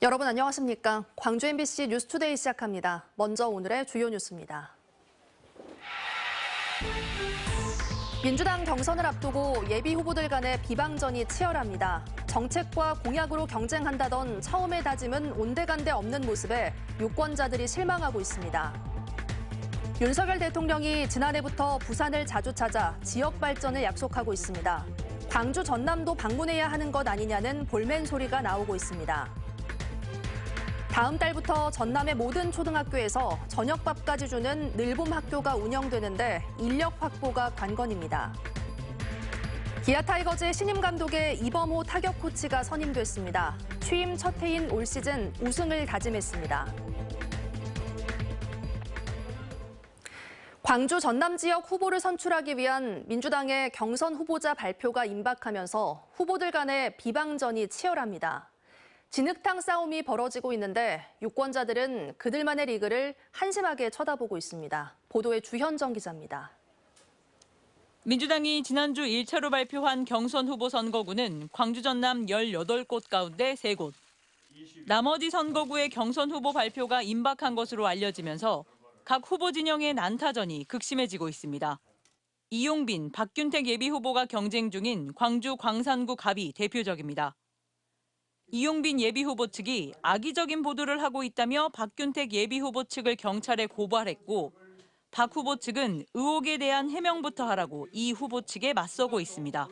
여러분 안녕하십니까? 광주 MBC 뉴스투데이 시작합니다. 먼저 오늘의 주요 뉴스입니다. 민주당 경선을 앞두고 예비 후보들 간의 비방전이 치열합니다. 정책과 공약으로 경쟁한다던 처음의 다짐은 온데간데 없는 모습에 유권자들이 실망하고 있습니다. 윤석열 대통령이 지난해부터 부산을 자주 찾아 지역 발전을 약속하고 있습니다. 광주 전남도 방문해야 하는 것 아니냐는 볼멘 소리가 나오고 있습니다. 다음 달부터 전남의 모든 초등학교에서 저녁밥까지 주는 늘봄 학교가 운영되는데 인력 확보가 관건입니다. 기아 타이거즈의 신임 감독의 이범호 타격 코치가 선임됐습니다. 취임 첫 해인 올 시즌 우승을 다짐했습니다. 광주 전남 지역 후보를 선출하기 위한 민주당의 경선 후보자 발표가 임박하면서 후보들 간의 비방전이 치열합니다. 진흙탕 싸움이 벌어지고 있는데 유권자들은 그들만의 리그를 한심하게 쳐다보고 있습니다. 보도에 주현정 기자입니다. 민주당이 지난주 1차로 발표한 경선 후보 선거구는 광주 전남 18곳 가운데 3곳. 나머지 선거구의 경선 후보 발표가 임박한 것으로 알려지면서 각 후보 진영의 난타전이 극심해지고 있습니다. 이용빈, 박균택 예비후보가 경쟁 중인 광주 광산구 갑이 대표적입니다. 이용빈 예비후보 측이 악의적인 보도를 하고 있다며 박균택 예비후보 측을 경찰에 고발했고 박 후보 측은 의혹에 대한 해명부터 하라고 이 후보 측에 맞서고 있습니다.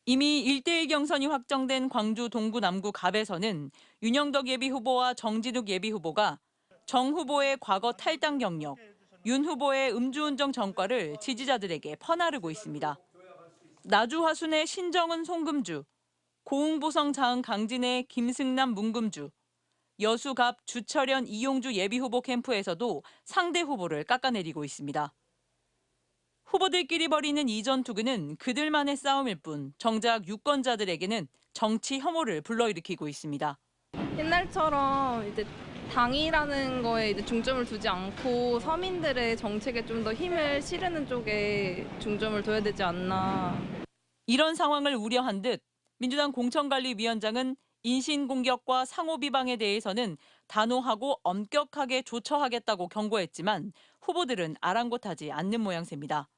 이미 1대1 경선이 확정된 광주 동구 남구 갑에서는 윤영덕 예비후보와 정진욱 예비후보가 정 후보의 과거 탈당 경력, 윤 후보의 음주운전 전과를 지지자들에게 퍼나르고 있습니다. 나주 화순의 신정은 송금주, 고흥보성 자흥 강진의 김승남 문금주, 여수갑 주철현 이용주 예비후보 캠프에서도 상대 후보를 깎아내리고 있습니다. 후보들끼리 벌이는 이 전투구는 그들만의 싸움일 뿐 정작 유권자들에게는 정치 혐오를 불러일으키고 있습니다. 옛날처럼 이제 당이라는 거에 이제 중점을 두지 않고 서민들의 정책에 좀 더 힘을 실으는 쪽에 중점을 둬야 되지 않나. 이런 상황을 우려한 듯 민주당 공천관리위원장은 인신공격과 상호비방에 대해서는 단호하고 엄격하게 조처하겠다고 경고했지만 후보들은 아랑곳하지 않는 모양새입니다.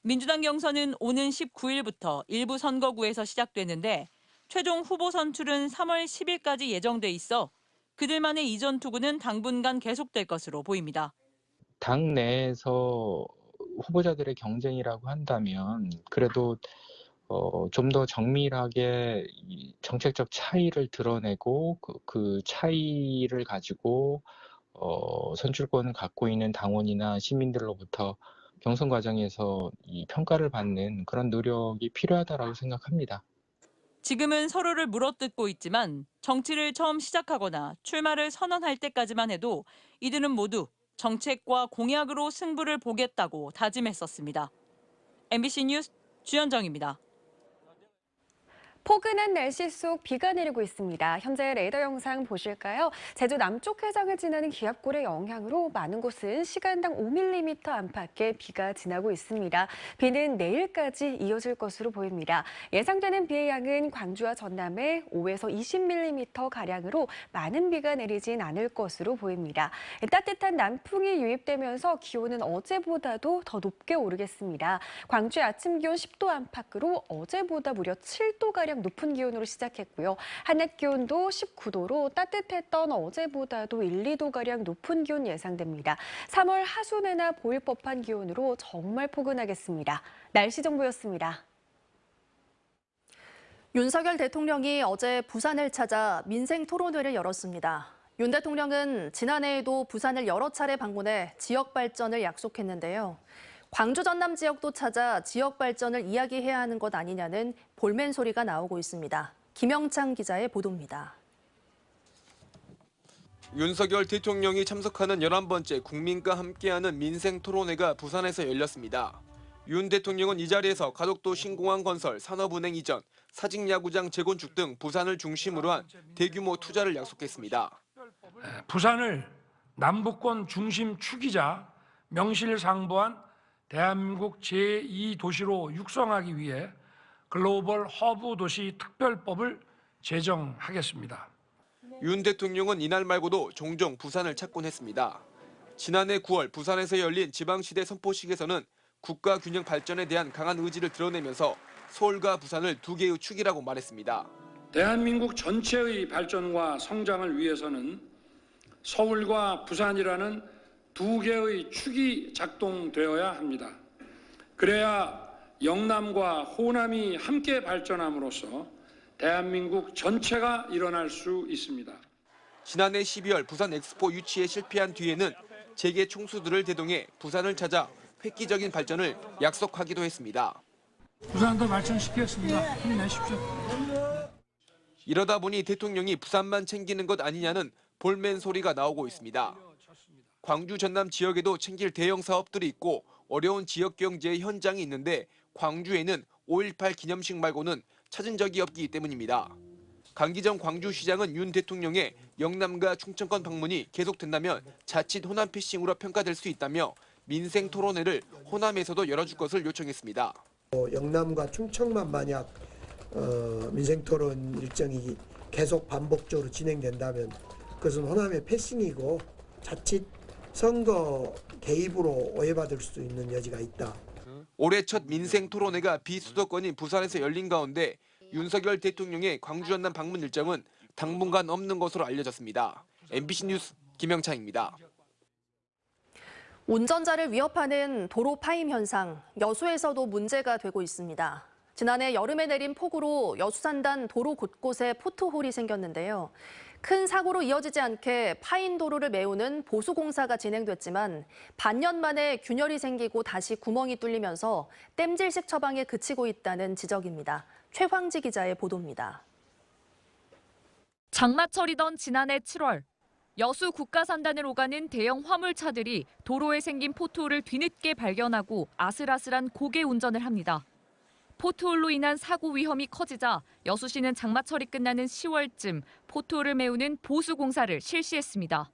민주당 경선은 오는 19일부터 일부 선거구에서 시작되는데 최종 후보 선출은 3월 10일까지 예정돼 있어 그들만의 이전 투구는 당분간 계속될 것으로 보입니다. 당 내에서 후보자들의 경쟁이라고 한다면 그래도 좀 더 정밀하게 이 정책적 차이를 드러내고 그 차이를 가지고 선출권을 갖고 있는 당원이나 시민들로부터 경선 과정에서 이 평가를 받는 그런 노력이 필요하다라고 생각합니다. 지금은 서로를 물어뜯고 있지만 정치를 처음 시작하거나 출마를 선언할 때까지만 해도 이들은 모두 정책과 공약으로 승부를 보겠다고 다짐했었습니다. MBC 뉴스 주현정입니다. 포근한 날씨 속 비가 내리고 있습니다. 현재 레이더 영상 보실까요? 제주 남쪽 해상을 지나는 기압골의 영향으로 많은 곳은 시간당 5mm 안팎의 비가 지나고 있습니다. 비는 내일까지 이어질 것으로 보입니다. 예상되는 비의 양은 광주와 전남에 5에서 20mm가량으로 많은 비가 내리진 않을 것으로 보입니다. 따뜻한 남풍이 유입되면서 기온은 어제보다도 더 높게 오르겠습니다. 광주의 아침 기온 10도 안팎으로 어제보다 무려 7도가량 높은 기온으로 시작했고요. 한낮 기온도 19도로 따뜻했던 어제보다도 1, 2도가량 높은 기온 예상됩니다. 3월 하순에나 보일 법한 기온으로 정말 포근하겠습니다. 날씨 정보였습니다. 윤석열 대통령이 어제 부산을 찾아 민생 토론회를 열었습니다. 윤 대통령은 지난해에도 부산을 여러 차례 방문해 지역 발전을 약속했는데요. 광주 전남 지역도 찾아 지역 발전을 이야기해야 하는 것 아니냐는 볼멘 소리가 나오고 있습니다. 김영창 기자의 보도입니다. 윤석열 대통령이 참석하는 11번째 국민과 함께하는 민생 토론회가 부산에서 열렸습니다. 윤 대통령은 이 자리에서 가덕도 신공항 건설, 산업은행 이전, 사직야구장 재건축 등 부산을 중심으로 한 대규모 투자를 약속했습니다. 부산을 남북권 중심 축이자 명실상부한 대한민국 제2도시로 육성하기 위해 글로벌 허브 도시 특별법을 제정하겠습니다. 윤 대통령은 이날 말고도 종종 부산을 찾곤 했습니다. 지난해 9월 부산에서 열린 지방시대 선포식에서는 국가 균형 발전에 대한 강한 의지를 드러내면서 서울과 부산을 두 개의 축이라고 말했습니다. 대한민국 전체의 발전과 성장을 위해서는 서울과 부산이라는 두 개의 축이 작동되어야 합니다. 그래야 영남과 호남이 함께 발전함으로써 대한민국 전체가 일어날 수 있습니다. 지난해 12월 부산 엑스포 유치에 실패한 뒤에는 재계 총수들을 대동해 부산을 찾아 획기적인 발전을 약속하기도 했습니다. 부산도 발전시키겠습니다. 힘내십시오. 이러다 보니 대통령이 부산만 챙기는 것 아니냐는 볼멘 소리가 나오고 있습니다. 광주 전남 지역에도 챙길 대형 사업들이 있고 어려운 지역 경제의 현장이 있는데 광주에는 5.18 기념식 말고는 찾은 적이 없기 때문입니다. 강기정 광주시장은 윤 대통령의 영남과 충청권 방문이 계속된다면 자칫 호남 패싱으로 평가될 수 있다며 민생 토론회를 호남에서도 열어줄 것을 요청했습니다. 영남과 충청만 만약 민생 토론 일정이 계속 반복적으로 진행된다면 그것은 호남의 패싱이고 자칫 선거 개입으로 오해받을 수 있는 여지가 있다. 올해 첫 민생 토론회가 비수도권인 부산에서 열린 가운데 윤석열 대통령의 광주 전남 방문 일정은 당분간 없는 것으로 알려졌습니다. MBC 뉴스 김영창입니다. 운전자를 위협하는 도로 파임 현상, 여수에서도 문제가 되고 있습니다. 지난해 여름에 내린 폭우로 여수산단 도로 곳곳에 포트홀이 생겼는데요. 큰 사고로 이어지지 않게 파인 도로를 메우는 보수공사가 진행됐지만 반년 만에 균열이 생기고 다시 구멍이 뚫리면서 땜질식 처방에 그치고 있다는 지적입니다. 최황지 기자의 보도입니다. 장마철이던 지난해 7월, 여수 국가산단을 오가는 대형 화물차들이 도로에 생긴 포트홀을 뒤늦게 발견하고 아슬아슬한 고개 운전을 합니다. 포트홀로 인한 사고 위험이 커지자 여수시는 장마철이 끝나는 10월쯤 포트홀을 메우는 보수공사를 실시했습니다.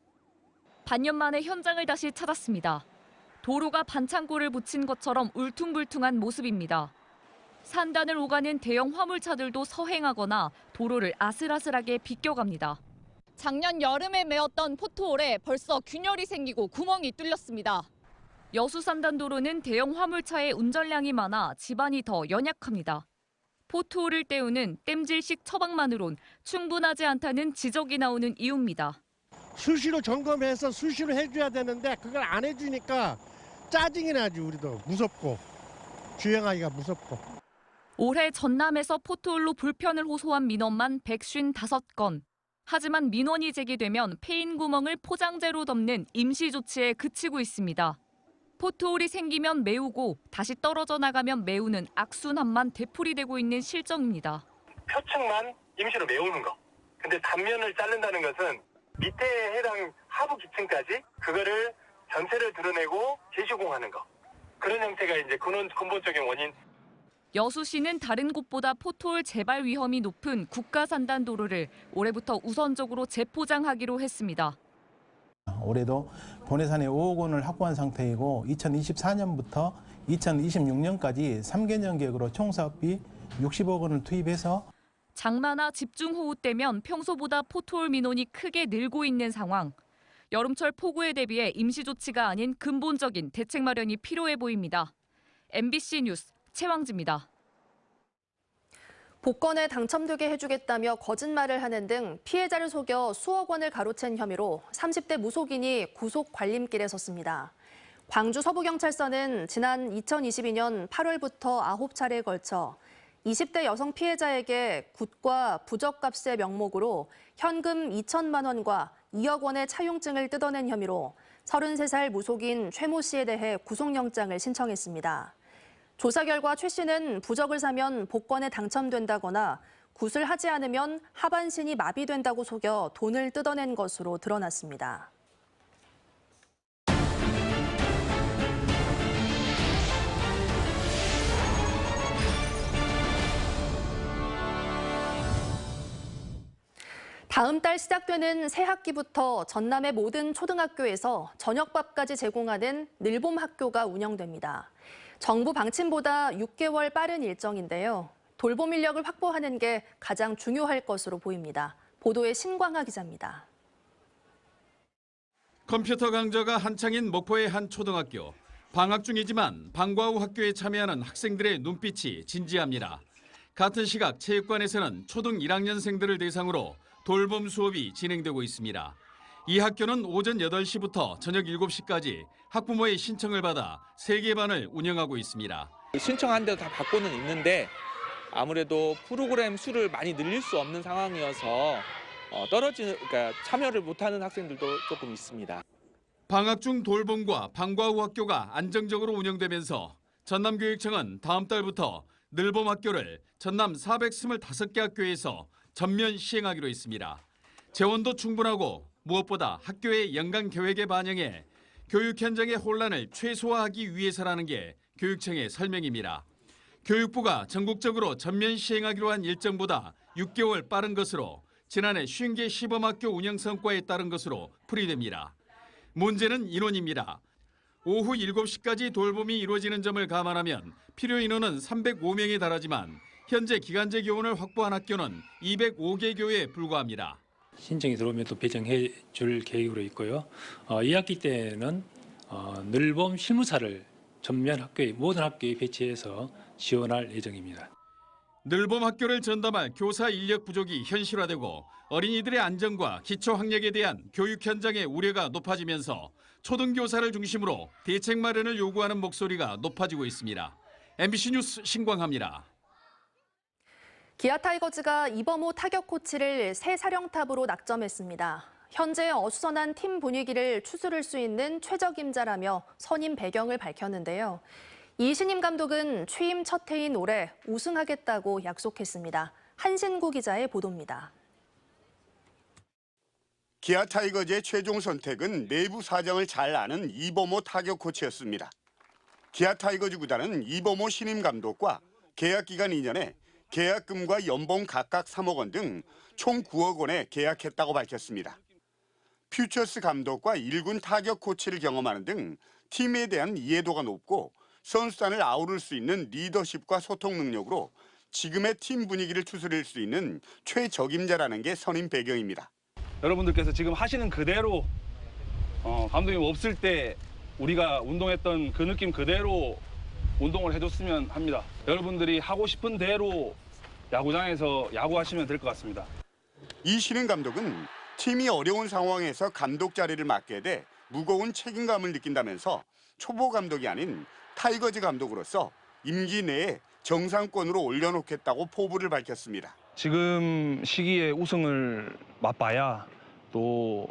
반년 만에 현장을 다시 찾았습니다. 도로가 반창고를 붙인 것처럼 울퉁불퉁한 모습입니다. 산단을 오가는 대형 화물차들도 서행하거나 도로를 아슬아슬하게 비껴갑니다. 작년 여름에 메었던 포트홀에 벌써 균열이 생기고 구멍이 뚫렸습니다. 여수 산단 도로는 대형 화물차의 운전량이 많아 집안이 더 연약합니다. 포트홀을 때우는 땜질식 처방만으론 충분하지 않다는 지적이 나오는 이유입니다. 수시로 점검해서 수시로 해줘야 되는데 그걸 안 해주니까 짜증이 나지. 우리도 무섭고 주행하기가 무섭고. 올해 전남에서 포트홀로 불편을 호소한 민원만 155건. 하지만 민원이 제기되면 페인 구멍을 포장재로 덮는 임시 조치에 그치고 있습니다. 포트홀이 생기면 메우고 다시 떨어져 나가면 메우는 악순환만 되풀이되고 있는 실정입니다. 표층만 임시로 메우는 거. 근데 단면을 자른다는 것은 밑에 해당 하부 기층까지 그거를 전체를 드러내고 재시공하는 거. 그런 형태가 이제 근본적인 원인. 여수시는 다른 곳보다 포트홀 재발 위험이 높은 국가산단 도로를 올해부터 우선적으로 재포장하기로 했습니다. 올해도 본해산에 5억 원을 확보한 상태이고 2024년부터 2026년까지 3개년 계획으로 총 사업비 60억 원을 투입해서 장마나 집중호우 때면 평소보다 포트홀 민원이 크게 늘고 있는 상황. 여름철 폭우에 대비해 임시 조치가 아닌 근본적인 대책 마련이 필요해 보입니다. MBC 뉴스 최황지입니다. 복권에 당첨되게 해주겠다며 거짓말을 하는 등 피해자를 속여 수억 원을 가로챈 혐의로 30대 무속인이 구속 관림길에 섰습니다. 광주 서부경찰서는 지난 2022년 8월부터 9차례에 걸쳐 20대 여성 피해자에게 굿과 부적값의 명목으로 현금 2천만 원과 2억 원의 차용증을 뜯어낸 혐의로 33살 무속인 최 모 씨에 대해 구속영장을 신청했습니다. 조사 결과 최 씨는 부적을 사면 복권에 당첨된다거나 굿을 하지 않으면 하반신이 마비된다고 속여 돈을 뜯어낸 것으로 드러났습니다. 다음 달 시작되는 새 학기부터 전남의 모든 초등학교에서 저녁밥까지 제공하는 늘봄 학교가 운영됩니다. 정부 방침보다 6개월 빠른 일정인데요. 돌봄 인력을 확보하는 게 가장 중요할 것으로 보입니다. 보도에 신광하 기자입니다. 컴퓨터 강좌가 한창인 목포의 한 초등학교. 방학 중이지만 방과 후 학교에 참여하는 학생들의 눈빛이 진지합니다. 같은 시각 체육관에서는 초등 1학년생들을 대상으로 돌봄 수업이 진행되고 있습니다. 이 학교는 오전 8시부터 저녁 7시까지 학부모의 신청을 받아 3개 반을 운영하고 있습니다. 신청한 데도 다 받고는 있는데 아무래도 프로그램 수를 많이 늘릴 수 없는 상황이어서 그러니까 참여를 못하는 학생들도 조금 있습니다. 방학 중 돌봄과 방과 후 학교가 안정적으로 운영되면서 전남교육청은 다음 달부터 늘봄 학교를 전남 425개 학교에서 전면 시행하기로 했습니다. 재원도 충분하고 무엇보다 학교의 연간 계획에 반영해 교육 현장의 혼란을 최소화하기 위해서라는 게 교육청의 설명입니다. 교육부가 전국적으로 전면 시행하기로 한 일정보다 6개월 빠른 것으로 지난해 50개 시범학교 운영 성과에 따른 것으로 풀이됩니다. 문제는 인원입니다. 오후 7시까지 돌봄이 이루어지는 점을 감안하면 필요 인원은 305명에 달하지만 현재 기간제 교원을 확보한 학교는 205개 교에 불과합니다. 신청이 들어오면 또 배정해 줄 계획으로 있고요. 2학기 때는 늘봄 실무사를 전면 학교에 모든 학교에 배치해서 지원할 예정입니다. 늘봄 학교를 전담할 교사 인력 부족이 현실화되고 어린이들의 안전과 기초 학력에 대한 교육 현장의 우려가 높아지면서 초등교사를 중심으로 대책 마련을 요구하는 목소리가 높아지고 있습니다. MBC 뉴스 신광하입니다. 기아 타이거즈가 이범호 타격 코치를 새 사령탑으로 낙점했습니다. 현재 어수선한 팀 분위기를 추스를 수 있는 최적임자라며 선임 배경을 밝혔는데요. 이 신임 감독은 취임 첫 해인 올해 우승하겠다고 약속했습니다. 한신구 기자의 보도입니다. 기아 타이거즈의 최종 선택은 내부 사정을 잘 아는 이범호 타격 코치였습니다. 기아 타이거즈 구단은 이범호 신임 감독과 계약 기간 2년에 계약금과 연봉 각각 3억 원 등 총 9억 원에 계약했다고 밝혔습니다. 퓨처스 감독과 1군 타격 코치를 경험하는 등 팀에 대한 이해도가 높고 선수단을 아우를 수 있는 리더십과 소통 능력으로 지금의 팀 분위기를 추스릴 수 있는 최적임자라는 게 선임 배경입니다. 여러분들께서 지금 하시는 그대로 감독님 없을 때 우리가 운동했던 그 느낌 그대로 운동을 해줬으면 합니다. 여러분들이 하고 싶은 대로 야구장에서 야구하시면 될 것 같습니다. 이 신임 감독은 팀이 어려운 상황에서 감독 자리를 맡게 돼 무거운 책임감을 느낀다면서 초보 감독이 아닌 타이거즈 감독으로서 임기 내에 정상권으로 올려놓겠다고 포부를 밝혔습니다. 지금 시기에 우승을 맛봐야 또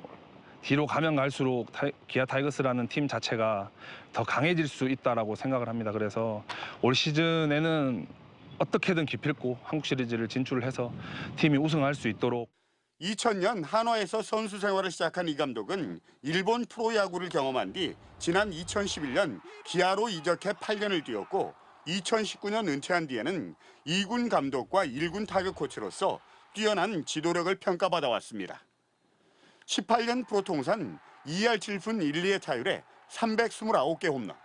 뒤로 가면 갈수록 기아 타이거스라는 팀 자체가 더 강해질 수 있다라고 생각을 합니다. 그래서 올 시즌에는 어떻게든 기필코 한국 시리즈를 진출해서 팀이 우승할 수 있도록. 2000년 한화에서 선수 생활을 시작한 이 감독은 일본 프로야구를 경험한 뒤 지난 2011년 기아로 이적해 8년을 뛰었고 2019년 은퇴한 뒤에는 2군 감독과 1군 타격 코치로서 뛰어난 지도력을 평가받아 왔습니다. 18년 프로 통산 2할 7푼 1, 2의 타율에 329개 홈런,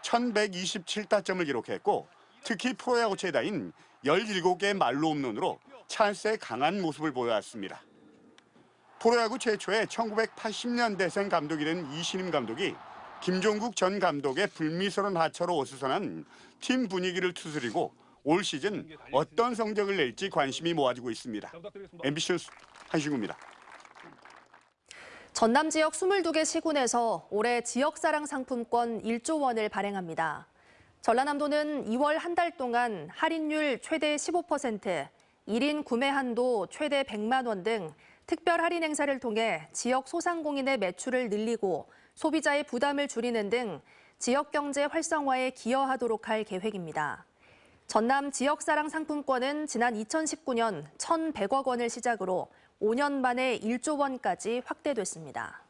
1127타점을 기록했고 특히 프로야구 최다인 17개의 말로 홈런으로 찬스에 강한 모습을 보여왔습니다. 프로야구 최초의 1980년대생 감독이 된 이 신임 감독이 김종국 전 감독의 불미스러운 하차로 어수선한 팀 분위기를 추스리고 올 시즌 어떤 성적을 낼지 관심이 모아지고 있습니다. MBC 뉴스 한신구입니다. 전남 지역 22개 시군에서 올해 지역사랑 상품권 1조 원을 발행합니다. 전라남도는 2월 한 달 동안 할인율 최대 15%, 1인 구매 한도 최대 100만 원 등 특별 할인 행사를 통해 지역 소상공인의 매출을 늘리고 소비자의 부담을 줄이는 등 지역 경제 활성화에 기여하도록 할 계획입니다. 전남 지역사랑 상품권은 지난 2019년 1,100억 원을 시작으로 5년 만에 1조 원까지 확대됐습니다.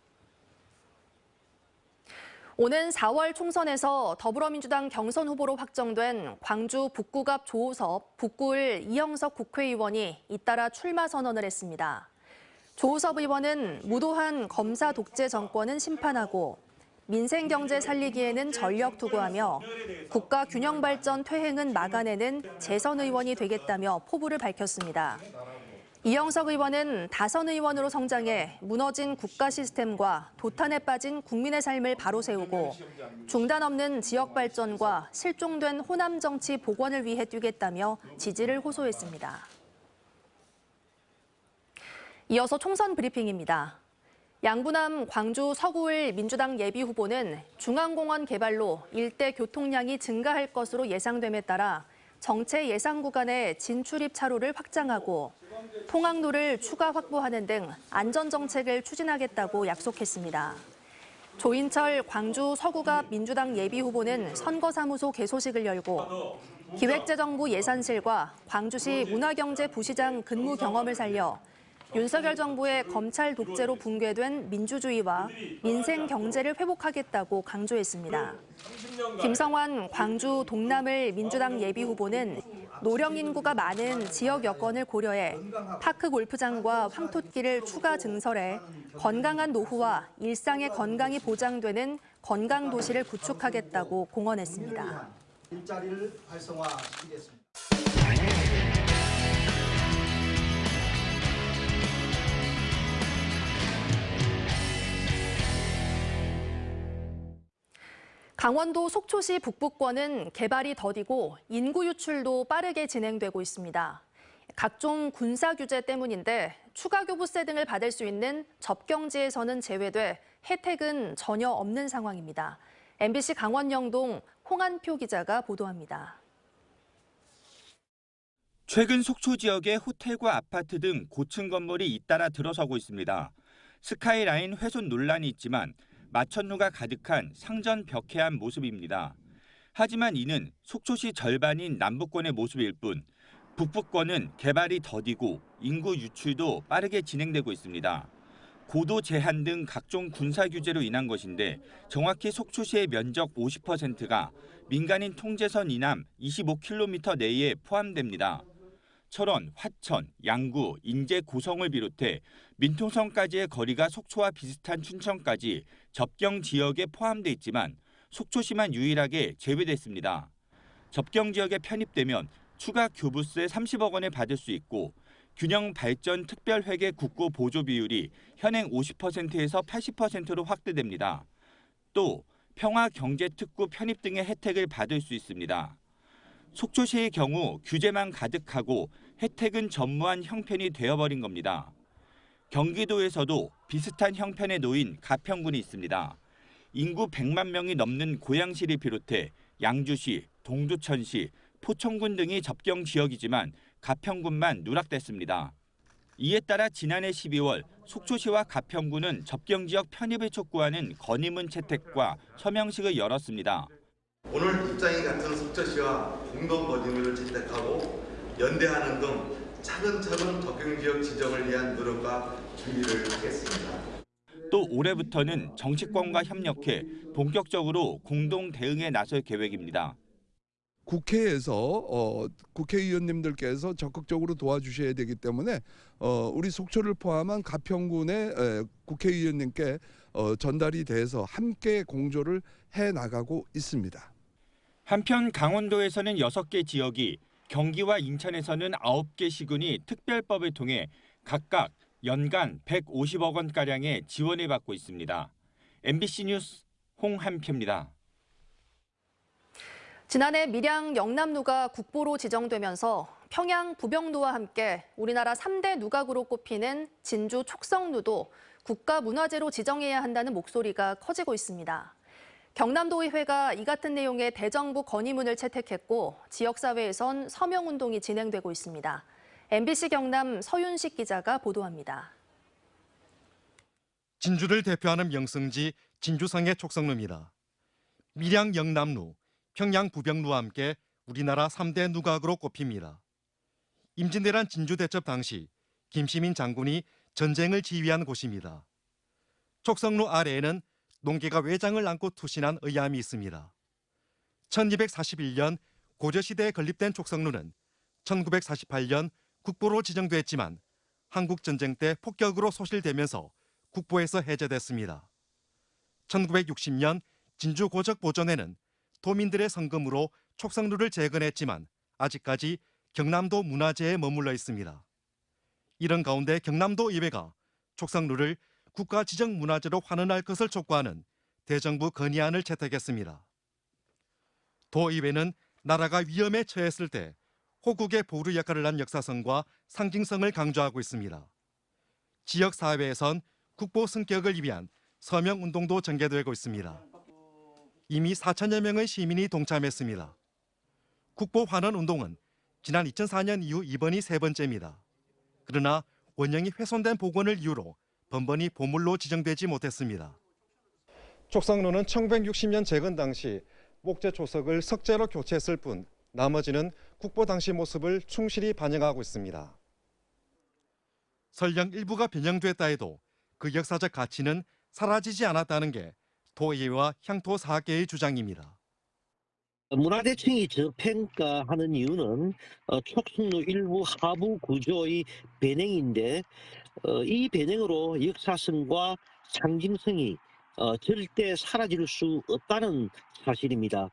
오는 4월 총선에서 더불어민주당 경선 후보로 확정된 광주 북구갑 조우섭 북구을 이영석 국회의원이 잇따라 출마 선언을 했습니다. 조우섭 의원은 무도한 검사 독재 정권은 심판하고 민생 경제 살리기에는 전력 투구하며 국가 균형 발전 퇴행은 막아내는 재선 의원이 되겠다며 포부를 밝혔습니다. 이영석 의원은 다선 의원으로 성장해 무너진 국가 시스템과 도탄에 빠진 국민의 삶을 바로 세우고 중단 없는 지역 발전과 실종된 호남 정치 복원을 위해 뛰겠다며 지지를 호소했습니다. 이어서 총선 브리핑입니다. 양부남 광주 서구을 민주당 예비후보는 중앙공원 개발로 일대 교통량이 증가할 것으로 예상됨에 따라 정체 예상 구간의 진출입 차로를 확장하고 통학로를 추가 확보하는 등 안전정책을 추진하겠다고 약속했습니다. 조인철 광주 서구갑 민주당 예비후보는 선거사무소 개소식을 열고 기획재정부 예산실과 광주시 문화경제부시장 근무 경험을 살려 윤석열 정부의 검찰 독재로 붕괴된 민주주의와 민생 경제를 회복하겠다고 강조했습니다. 김성환 광주 동남을 민주당 예비후보는 노령 인구가 많은 지역 여건을 고려해 파크 골프장과 황토길을 추가 증설해 건강한 노후와 일상의 건강이 보장되는 건강도시를 구축하겠다고 공언했습니다. 일자리를 활성화시키겠습니다. 강원도 속초시 북부권은 개발이 더디고 인구 유출도 빠르게 진행되고 있습니다. 각종 군사 규제 때문인데 추가 교부세 등을 받을 수 있는 접경지에서는 제외돼 혜택은 전혀 없는 상황입니다. MBC 강원 영동 홍한표 기자가 보도합니다. 최근 속초 지역의 호텔과 아파트 등 고층 건물이 잇따라 들어서고 있습니다. 스카이라인 훼손 논란이 있지만 마천루가 가득한 상전 벽해안 모습입니다. 하지만 이는 속초시 절반인 남부권의 모습일 뿐 북부권은 개발이 더디고 인구 유출도 빠르게 진행되고 있습니다. 고도 제한 등 각종 군사 규제로 인한 것인데 정확히 속초시의 면적 50%가 민간인 통제선 이남 25km 내에 포함됩니다. 철원, 화천, 양구, 인제, 고성을 비롯해 민통선까지의 거리가 속초와 비슷한 춘천까지 접경 지역에 포함돼 있지만 속초시만 유일하게 제외됐습니다. 접경 지역에 편입되면 추가 교부세 30억 원을 받을 수 있고 균형 발전 특별회계 국고 보조 비율이 현행 50%에서 80%로 확대됩니다. 또 평화경제특구 편입 등의 혜택을 받을 수 있습니다. 속초시의 경우 규제만 가득하고 혜택은 전무한 형편이 되어버린 겁니다. 경기도에서도 비슷한 형편에 놓인 가평군이 있습니다. 인구 100만 명이 넘는 고양시를 비롯해 양주시, 동두천시, 포천군 등이 접경 지역이지만 가평군만 누락됐습니다. 이에 따라 지난해 12월 속초시와 가평군은 접경 지역 편입을 촉구하는 건의문 채택과 서명식을 열었습니다. 오늘 입장이 같은 속초시와 공동 건의문을 채택하고 연대하는 등 차근차근 접경지역 지정을 위한 노력과 준비를 하겠습니다. 또 올해부터는 정치권과 협력해 본격적으로 공동 대응에 나설 계획입니다. 국회에서 국회의원님들께서 적극적으로 도와주셔야 되기 때문에 우리 속초를 포함한 가평군의 국회의원님께 전달이 돼서 함께 공조를 해나가고 있습니다. 한편 강원도에서는 6개 지역이, 경기와 인천에서는 9개 시군이 특별법을 통해 각각 연간 150억 원가량의 지원을 받고 있습니다. MBC 뉴스 홍한표입니다. 지난해 밀양 영남루가 국보로 지정되면서 평양 부병루와 함께 우리나라 3대 누각으로 꼽히는 진주 촉성루도 국가문화재로 지정해야 한다는 목소리가 커지고 있습니다. 경남도의회가 이 같은 내용의 대정부 건의문을 채택했고 지역사회에선 서명운동이 진행되고 있습니다. MBC 경남 서윤식 기자가 보도합니다. 진주를 대표하는 명승지 진주성의 촉성루입니다. 밀양 영남루, 평양 부병루와 함께 우리나라 3대 누각으로 꼽힙니다. 임진왜란 진주대첩 당시 김시민 장군이 전쟁을 지휘한 곳입니다. 촉성루 아래에는 농계가 외장을 안고 투신한 의암이 있습니다. 1241년 고려시대에 건립된 촉성루는 1948년 국보로 지정됐지만 한국전쟁 때 폭격으로 소실되면서 국보에서 해제됐습니다. 1960년 진주 고적보존회는 도민들의 성금으로 촉성루를 재건했지만 아직까지 경남도 문화재에 머물러 있습니다. 이런 가운데 경남도 의회가 촉성루를 국가지정문화재로 환원할 것을 촉구하는 대정부 건의안을 채택했습니다. 도의회는 나라가 위험에 처했을 때 호국의 보루 역할을 한 역사성과 상징성을 강조하고 있습니다. 지역사회에선 국보 승격을 위한 서명운동도 전개되고 있습니다. 이미 4천여 명의 시민이 동참했습니다. 국보 환원 운동은 지난 2004년 이후 이번이 세 번째입니다. 그러나 원형이 훼손된 복원을 이유로 번번이 보물로 지정되지 못했습니다. 촉성루는 1960년 재건 당시 목재 초석을 석재로 교체했을 뿐 나머지는 국보 당시 모습을 충실히 반영하고 있습니다. 설령 일부가 변형됐다 해도 그 역사적 가치는 사라지지 않았다는 게 도의회와 향토사학계의 주장입니다. 문화재청이 저평가하는 이유는 촉성루 일부 하부 구조의 변형인데 이 변형으로 역사성과 상징성이 절대 사라질 수 없다는 사실입니다.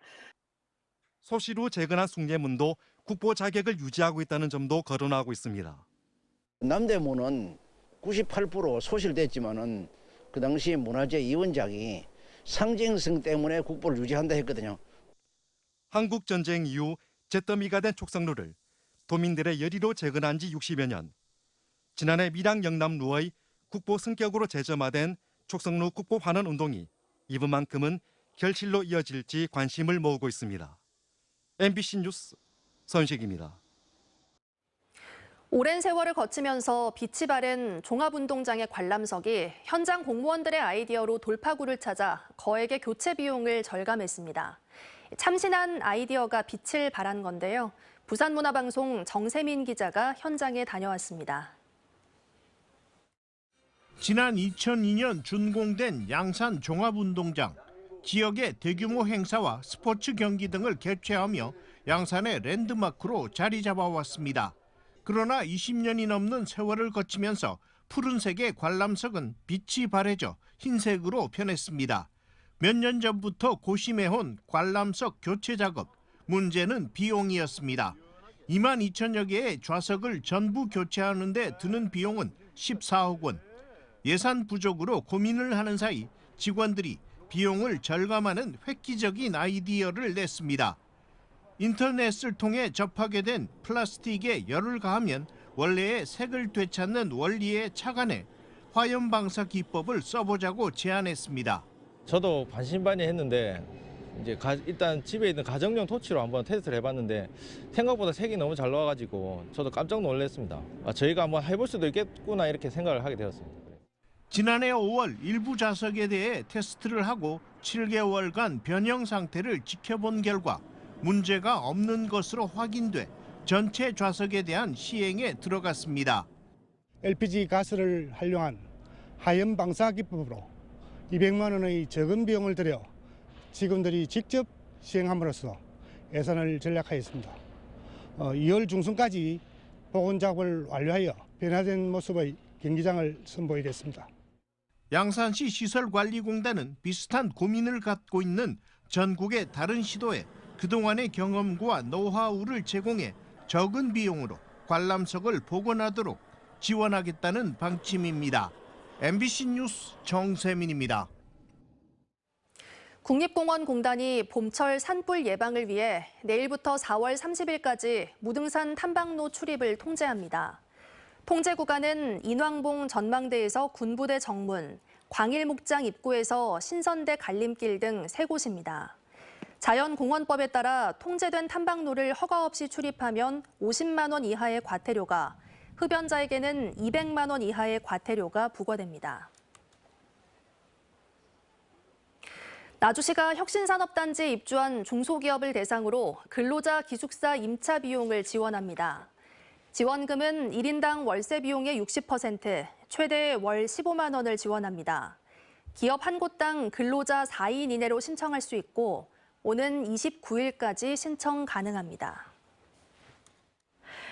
소실 후 재건한 숭례문도 국보 자격을 유지하고 있다는 점도 거론하고 있습니다. 남대문은 98% 소실됐지만은 그 당시 문화재 이원장이 상징성 때문에 국보를 유지한다 했거든요. 한국 전쟁 이후 잿더미가 된 촉성루를 도민들의 열의로 재건한 지 60여 년. 지난해 밀양 영남루의 국보 승격으로 재점화된 촉성루 국보 환원 운동이 이번만큼은 결실로 이어질지 관심을 모으고 있습니다. MBC 뉴스 선식입니다. 오랜 세월을 거치면서 빛이 바랜 종합운동장의 관람석이 현장 공무원들의 아이디어로 돌파구를 찾아 거액의 교체 비용을 절감했습니다. 참신한 아이디어가 빛을 발한 건데요. 부산문화방송 정세민 기자가 현장에 다녀왔습니다. 지난 2002년 준공된 양산 종합운동장. 지역의 대규모 행사와 스포츠 경기 등을 개최하며 양산의 랜드마크로 자리 잡아왔습니다. 그러나 20년이 넘는 세월을 거치면서 푸른색의 관람석은 빛이 바래져 흰색으로 변했습니다. 몇 년 전부터 고심해온 관람석 교체 작업. 문제는 비용이었습니다. 2만 2천여 개의 좌석을 전부 교체하는 데 드는 비용은 14억 원. 예산 부족으로 고민을 하는 사이 직원들이 비용을 절감하는 획기적인 아이디어를 냈습니다. 인터넷을 통해 접하게 된 플라스틱에 열을 가하면 원래의 색을 되찾는 원리에 착안해 화염 방사 기법을 써보자고 제안했습니다. 저도 반신반의했는데 이제 일단 집에 있는 가정용 토치로 한번 테스트를 해봤는데 생각보다 색이 너무 잘 나와가지고 저도 깜짝 놀랐습니다. 저희가 한번 해볼 수도 있겠구나 이렇게 생각을 하게 되었습니다. 지난해 5월 일부 좌석에 대해 테스트를 하고 7개월간 변형 상태를 지켜본 결과 문제가 없는 것으로 확인돼 전체 좌석에 대한 시행에 들어갔습니다. LPG 가스를 활용한 하염 방사 기법으로 200만 원의 적은 비용을 들여 직원들이 직접 시행함으로써 예산을 절약하였습니다. 2월 중순까지 복원 작업을 완료하여 변화된 모습의 경기장을 선보이겠습니다. 양산시 시설관리공단은 비슷한 고민을 갖고 있는 전국의 다른 시도에 그동안의 경험과 노하우를 제공해 적은 비용으로 관람석을 복원하도록 지원하겠다는 방침입니다. MBC 뉴스 정세민입니다. 국립공원공단이 봄철 산불 예방을 위해 내일부터 4월 30일까지 무등산 탐방로 출입을 통제합니다. 통제 구간은 인왕봉 전망대에서 군부대 정문, 광일목장 입구에서 신선대 갈림길 등 3곳입니다. 자연공원법에 따라 통제된 탐방로를 허가 없이 출입하면 50만 원 이하의 과태료가, 흡연자에게는 200만 원 이하의 과태료가 부과됩니다. 나주시가 혁신산업단지에 입주한 중소기업을 대상으로 근로자 기숙사 임차 비용을 지원합니다. 지원금은 1인당 월세 비용의 60%, 최대 월 15만 원을 지원합니다. 기업 한 곳당 근로자 4인 이내로 신청할 수 있고 오는 29일까지 신청 가능합니다.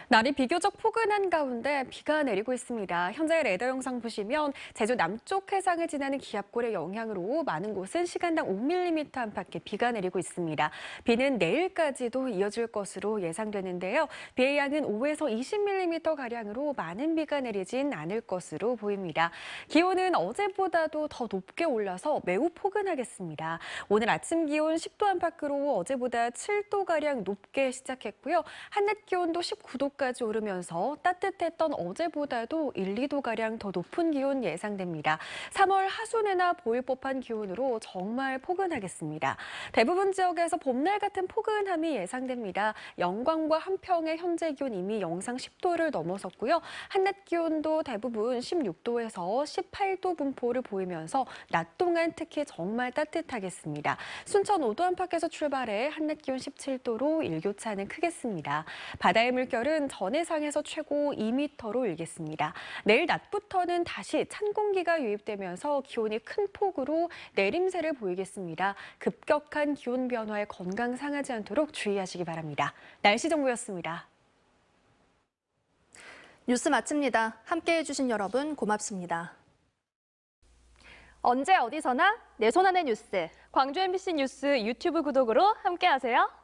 날이 비교적 포근한 가운데 비가 내리고 있습니다. 현재 레이더 영상 보시면 제주 남쪽 해상을 지나는 기압골의 영향으로 많은 곳은 시간당 5mm 안팎의 비가 내리고 있습니다. 비는 내일까지도 이어질 것으로 예상되는데요. 비의 양은 5에서 20mm가량으로 많은 비가 내리진 않을 것으로 보입니다. 기온은 어제보다도 더 높게 올라서 매우 포근하겠습니다. 오늘 아침 기온 10도 안팎으로 어제보다 7도가량 높게 시작했고요. 한낮 기온도 19도까지 오르면서 따뜻했던 어제보다도 1, 2도가량 더 높은 기온 예상됩니다. 3월 하순에나 보일 법한 기온으로 정말 포근하겠습니다. 대부분 지역에서 봄날 같은 포근함이 예상됩니다. 영광과 한평의 현재 기온 이미 영상 10도를 넘어섰고요. 한낮 기온도 대부분 16도에서 18도 분포를 보이면서 낮 동안 특히 정말 따뜻하겠습니다. 순천 5도 안팎에서 출발해 한낮 기온 17도로 일교차는 크겠습니다. 바다의 물결은 전해상에서 최고 2m로 일겠습니다. 내일 낮부터는 다시 찬 공기가 유입되면서 기온이 큰 폭으로 내림세를 보이겠습니다. 급격한 기온 변화에 건강 상하지 않도록 주의하시기 바랍니다. 날씨 정보였습니다. 뉴스 마칩니다. 함께해 주신 여러분 고맙습니다. 언제 어디서나 내 손 안의 뉴스. 광주 MBC 뉴스 유튜브 구독으로 함께하세요.